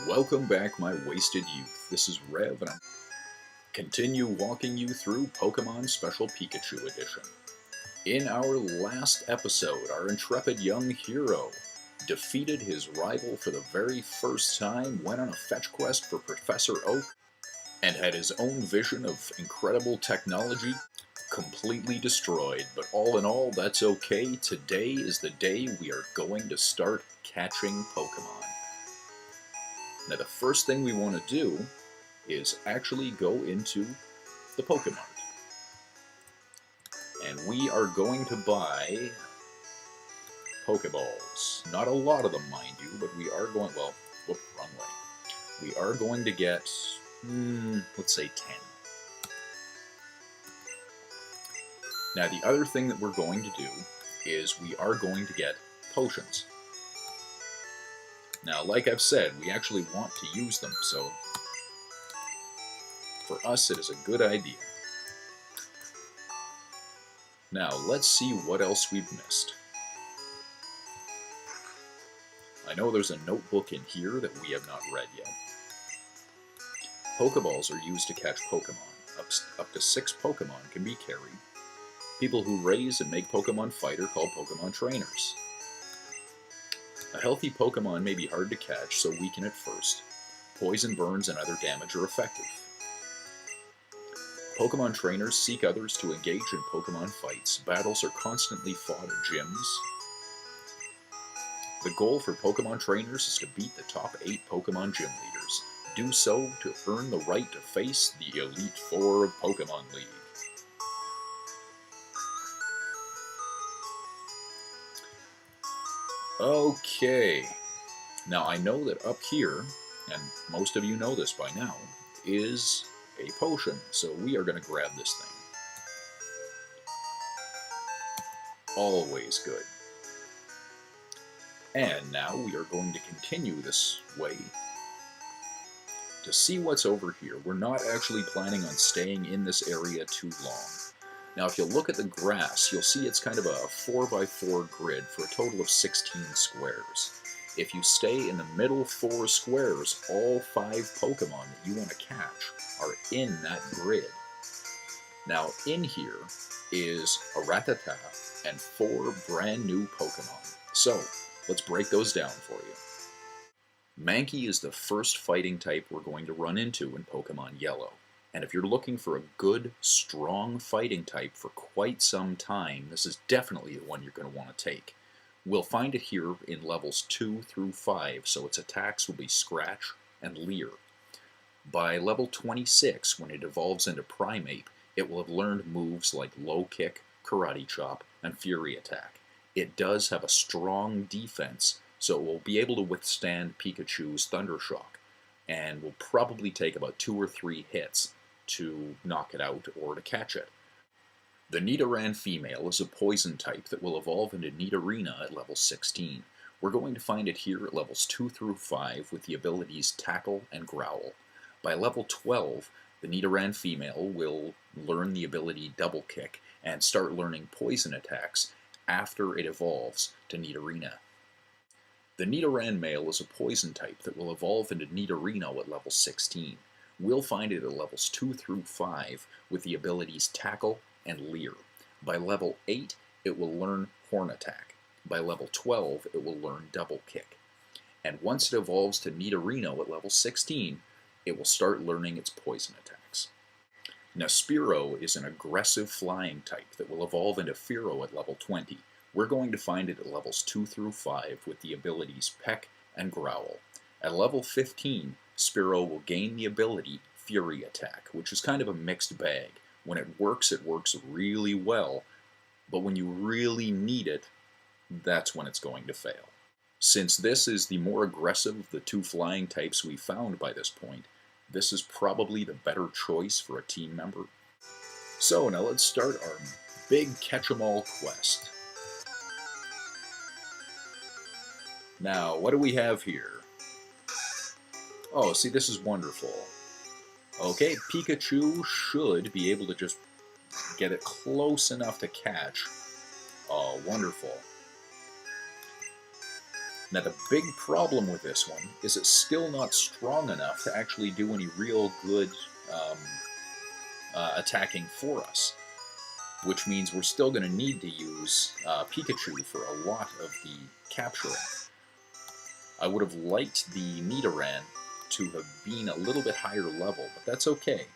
Welcome back, my wasted youth. This is Rev, and I continue walking you through Pokemon Special Pikachu Edition. In our last episode, our intrepid young hero defeated his rival for the very first time, went on a fetch quest for Professor Oak, and had his own vision of incredible technology completely destroyed. But all in all, that's okay. Today is the day we are going to start catching Pokemon. Now, the first thing we want to do is actually go into the Pokemon. And we are going to buy Pokeballs. Not a lot of them, mind you, but we are going, well, whoop, wrong way. We are going to get, let's say 10. Now, the other thing that we're going to do is we are going to get potions. Now, like I've said, we actually want to use them, so for us it is a good idea. Now, let's see what else we've missed. I know there's a notebook in here that we have not read yet. Pokeballs are used to catch Pokemon. Up to 6 Pokemon can be carried. People who raise and make Pokemon fight are called Pokemon trainers. A healthy Pokemon may be hard to catch, so weaken at first. Poison, burns, and other damage are effective. Pokemon trainers seek others to engage in Pokemon fights. Battles are constantly fought at gyms. The goal for Pokemon trainers is to beat the top 8 Pokemon gym leaders. Do so to earn the right to face the Elite Four of Pokemon League. Okay, now I know that up here, and most of you know this by now, is a potion, so we are going to grab this thing. Always good. And now we are going to continue this way to see what's over here. We're not actually planning on staying in this area too long. Now, if you look at the grass, you'll see it's kind of a 4x4 grid for a total of 16 squares. If you stay in the middle 4 squares, all 5 Pokemon that you want to catch are in that grid. Now, in here is a Rattata and 4 brand new Pokemon. So, let's break those down for you. Mankey is the first fighting type we're going to run into in Pokemon Yellow. And if you're looking for a good, strong fighting type for quite some time, this is definitely the one you're going to want to take. We'll find it here in levels 2 through 5, so its attacks will be Scratch and Leer. By level 26, when it evolves into Primeape, it will have learned moves like Low Kick, Karate Chop, and Fury Attack. It does have a strong defense, so it will be able to withstand Pikachu's Thunder Shock, and will probably take about 2 or 3 hits to knock it out or to catch it. The Nidoran female is a poison type that will evolve into Nidorina at level 16. We're going to find it here at levels 2 through 5 with the abilities Tackle and Growl. By level 12, the Nidoran female will learn the ability Double Kick and start learning poison attacks after it evolves to Nidorina. The Nidoran male is a poison type that will evolve into Nidorino at level 16. We'll find it at levels 2 through 5 with the abilities Tackle and Leer. By level 8, it will learn Horn Attack. By level 12, it will learn Double Kick. And once it evolves to Nidorino at level 16, it will start learning its poison attacks. Now, Spearow is an aggressive flying type that will evolve into Fearow at level 20. We're going to find it at levels 2 through 5 with the abilities Peck and Growl. At level 15, Spearow will gain the ability Fury Attack, which is kind of a mixed bag. When it works really well, but when you really need it, that's when it's going to fail. Since this is the more aggressive of the 2 flying types we found by this point, this is probably the better choice for a team member. So now let's start our big catch-em-all quest. Now, what do we have here? Oh, see, this is wonderful. Okay, Pikachu should be able to just get it close enough to catch. Oh, wonderful. Now the big problem with this one is it's still not strong enough to actually do any real good um, attacking for us, which means we're still going to need to use Pikachu for a lot of the capturing. I would have liked the Nidoran to have been a little bit higher level, but that's okay.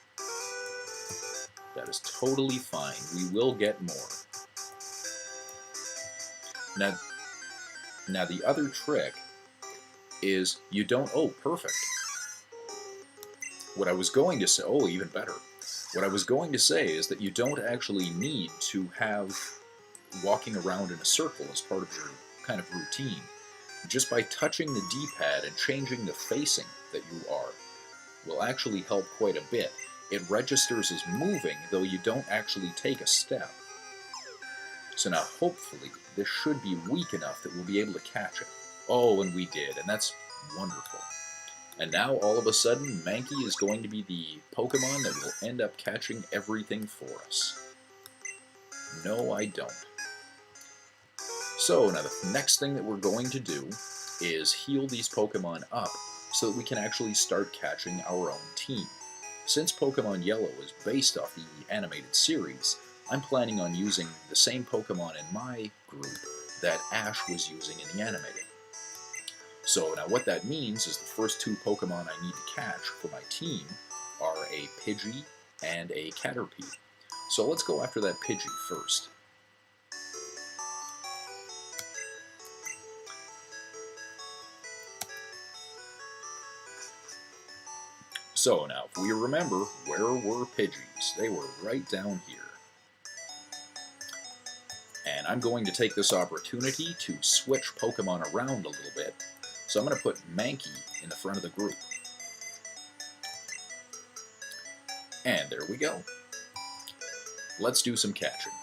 That is totally fine. We will get more. Now the other trick is you don't... Oh, perfect. What I was going to say... Oh, even better. What I was going to say is that you don't actually need to have walking around in a circle as part of your kind of routine. Just by touching the D-pad and changing the facing that you are will actually help quite a bit. It registers as moving, though you don't actually take a step. So now, hopefully, this should be weak enough that we'll be able to catch it. Oh, and we did, and that's wonderful. And now, all of a sudden, Mankey is going to be the Pokemon that will end up catching everything for us. No, I don't. So, now the next thing that we're going to do is heal these Pokemon up so that we can actually start catching our own team. Since Pokemon Yellow is based off the animated series, I'm planning on using the same Pokemon in my group that Ash was using in the animated. So now what that means is the first two Pokemon I need to catch for my team are a Pidgey and a Caterpie. So let's go after that Pidgey first. So now, if we remember, where were Pidgeys? They were right down here. And I'm going to take this opportunity to switch Pokemon around a little bit. So I'm going to put Mankey in the front of the group. And there we go. Let's do some catching.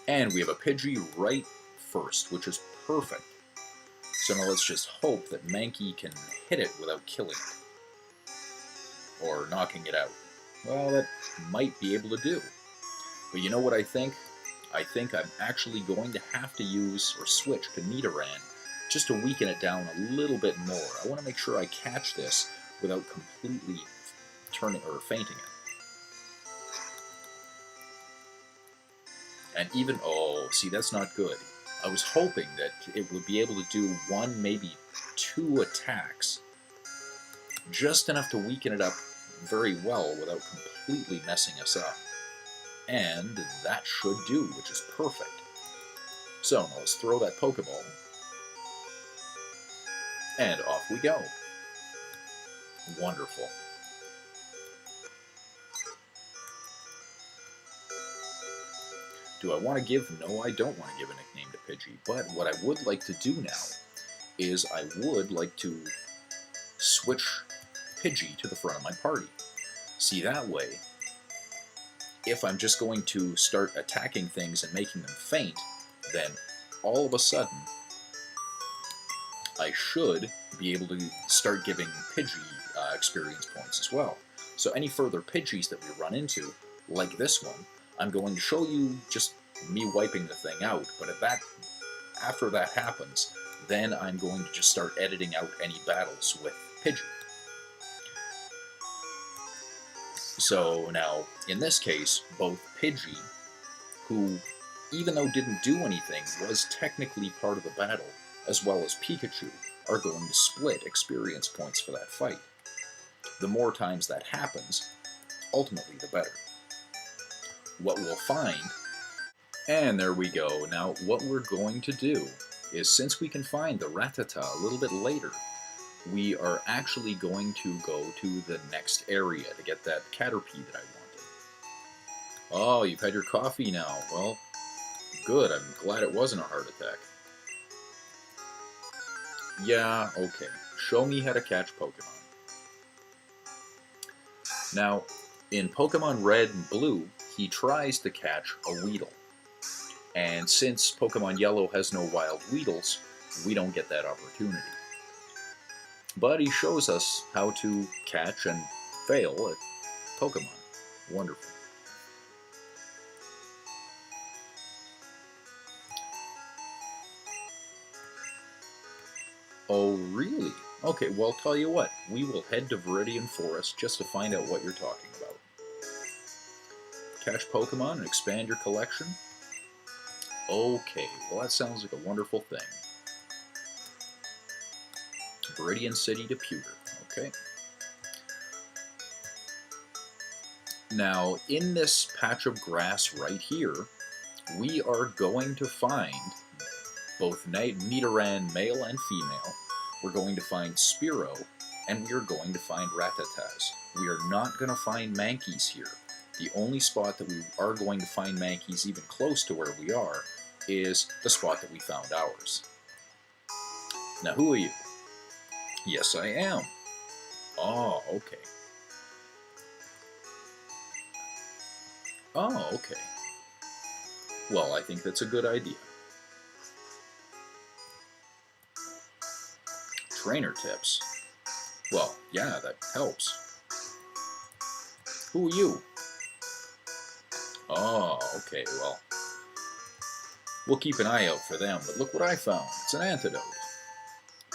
And we have a Pidgey right first, which is perfect. So now let's just hope that Mankey can hit it without killing it. Or knocking it out. Well, that might be able to do. But you know what I think? I think I'm actually going to have to use or switch to Nidoran just to weaken it down a little bit more. I want to make sure I catch this without completely turning or fainting it. And even, oh, see, that's not good. I was hoping that it would be able to do one, maybe two attacks, just enough to weaken it up very well without completely messing us up. And that should do, which is perfect. So now let's throw that Pokeball. And off we go. Wonderful. Do I want to give? No, I don't want to give a nickname to Pidgey. But what I would like to do now is I would like to switch Pidgey to the front of my party. See, that way, if I'm just going to start attacking things and making them faint, then all of a sudden, I should be able to start giving Pidgey experience points as well. So any further Pidgeys that we run into, like this one, I'm going to show you just me wiping the thing out, but after that happens, then I'm going to just start editing out any battles with Pidgey. So now, in this case, both Pidgey, who, even though didn't do anything, was technically part of the battle, as well as Pikachu, are going to split experience points for that fight. The more times that happens, ultimately the better. What we'll find, and there we go. Now, what we're going to do is, since we can find the Rattata a little bit later, we are actually going to go to the next area to get that Caterpie that I wanted. Oh, you've had your coffee now. Well, good. I'm glad it wasn't a heart attack. Yeah, okay. Show me how to catch Pokemon. Now, in Pokemon Red and Blue, he tries to catch a Weedle. And since Pokemon Yellow has no wild Weedles, we don't get that opportunity. But he shows us how to catch and fail at Pokemon. Wonderful. Oh, really? Okay, well, I'll tell you what. We will head to Viridian Forest just to find out what you're talking about. Catch Pokemon and expand your collection? Okay, well, that sounds like a wonderful thing. Viridian City to Pewter. Okay. Now, in this patch of grass right here, we are going to find both Nidoran male and female. We're going to find Spearow, and we are going to find Rattatas. We are not going to find Mankeys here. The only spot that we are going to find Mankeys even close to where we are is the spot that we found ours. Now, who are you? Yes, I am. Oh, okay. Oh, okay. Well, I think that's a good idea. Trainer tips. Well, yeah, that helps. Who are you? Oh, okay, well, we'll keep an eye out for them, but look what I found. It's an antidote.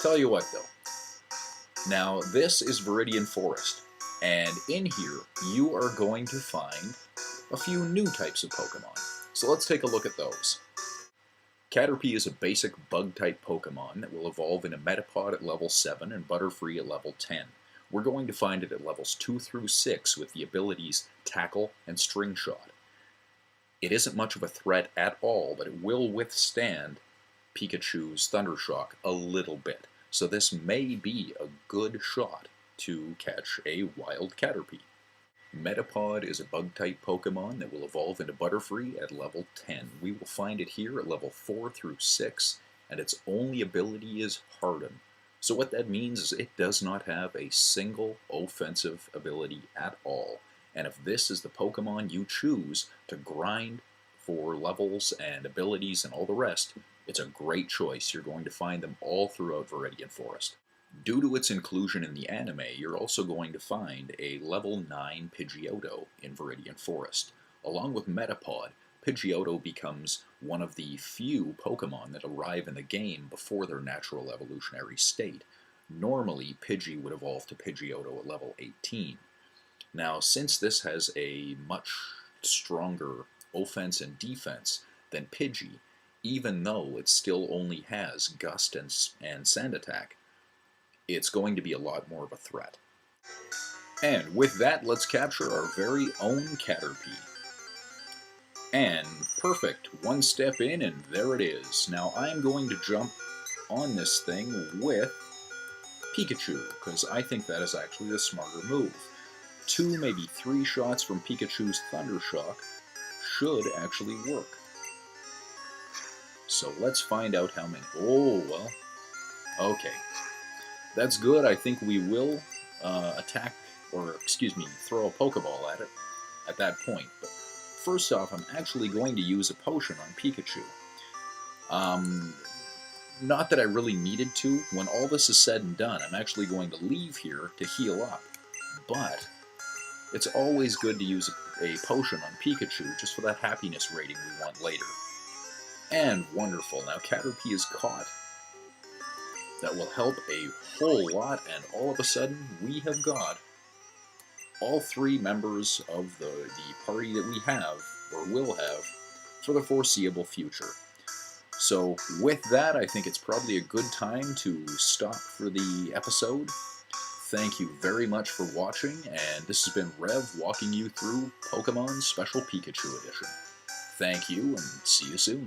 Tell you what, though. Now, this is Viridian Forest, and in here, you are going to find a few new types of Pokemon. So let's take a look at those. Caterpie is a basic bug-type Pokemon that will evolve in a Metapod at level 7 and Butterfree at level 10. We're going to find it at levels 2 through 6 with the abilities Tackle and String Shot. It isn't much of a threat at all, but it will withstand Pikachu's Thundershock a little bit. So this may be a good shot to catch a wild Caterpie. Metapod is a bug-type Pokemon that will evolve into Butterfree at level 10. We will find it here at level 4 through 6, and its only ability is Harden. So what that means is it does not have a single offensive ability at all. And if this is the Pokemon you choose to grind for levels and abilities and all the rest, it's a great choice. You're going to find them all throughout Viridian Forest. Due to its inclusion in the anime, you're also going to find a level 9 Pidgeotto in Viridian Forest. Along with Metapod, Pidgeotto becomes one of the few Pokemon that arrive in the game before their natural evolutionary state. Normally, Pidgey would evolve to Pidgeotto at level 18. Now, since this has a much stronger offense and defense than Pidgey, even though it still only has Gust and Sand Attack, it's going to be a lot more of a threat. And with that, let's capture our very own Caterpie. And perfect, one step in and there it is. Now I'm going to jump on this thing with Pikachu, because I think that is actually the smarter move. 2, maybe 3 shots from Pikachu's Thundershock should actually work. So let's find out how many. Oh, well, okay. That's good. I think we will attack, or excuse me, throw a Pokeball at it at that point. But first off, I'm actually going to use a potion on Pikachu. Not that I really needed to. When all this is said and done, I'm actually going to leave here to heal up. But it's always good to use a potion on Pikachu just for that happiness rating we want later. And wonderful. Now Caterpie is caught. That will help a whole lot, and all of a sudden we have got all 3 members of the party that we have, or will have, for the foreseeable future. So with that, I think it's probably a good time to stop for the episode. Thank you very much for watching, and this has been Rev walking you through Pokemon Special Pikachu Edition. Thank you, and see you soon.